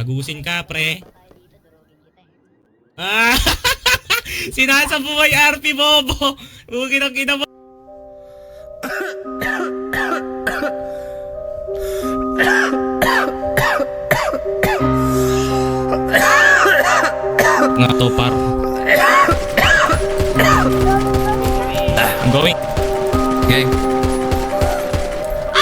Tagusin ka, pre. Ah! Sinasa buhay RP Bobo! Bugin ang kina mo! Nga to, par. I'm going. Okay.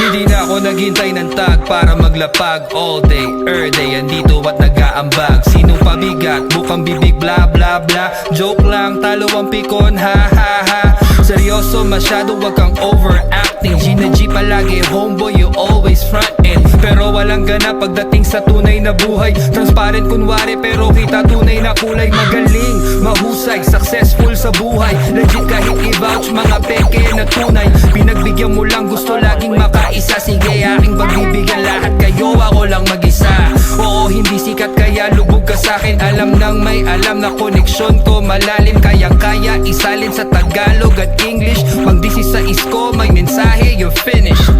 Hindi na ako naghintay ng tag para maglapag all day, day. Andito at nag-aambag. Sinong pabigat? Bukang bibig bla bla bla. Joke lang, talo ang pikon, ha ha ha. Seryoso masyado, wag kang overacting. G palagi, homeboy, you always frontin'. Pero walang gana pagdating sa tunay na buhay. Transparent kunwari pero kita tunay na kulay. Magaling, mahusay, successful sa buhay. Legit kahit i-vouch mga peke na tunay. Pinagbigyan mo lang gusto laging makaisa. Sige aking pagbibigyan lahat kayo, ako lang mag-isa. Oo hindi sikat kaya lubog ka sa'kin. Alam nang may alam na koneksyon ko malalim. Kayang-kaya isalin sa Tagalog at English. Pag 16 ko may mensahe, you're finished.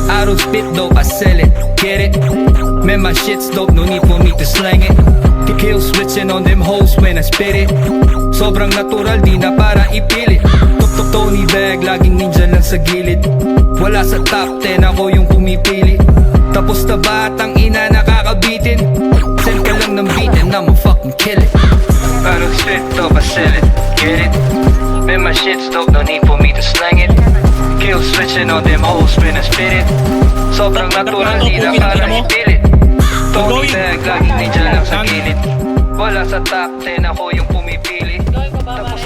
I don't spit dope, I sell it, get it? Man my shit's dope, no need for me to slang it. Kill switching on them hoes when I spit it. Sobrang natural, di na para ipilit. Tony Bag, laging ninja lang sa gilid. Wala sa top 10, ako yung pumipili. Tapos na batang ina nakakabitin. Send ka lang ng beat and I'ma fucking kill it. I don't spit dope, I sell it, get it? Man my shit's dope, no need for me to slang it. Kill switching on them hoes when I spit it. Sobrang natural, di na para ipilit. Tony Bag, laging ninja lang sa gilid. Wala sa top 10, ako yung pumipili. Tapos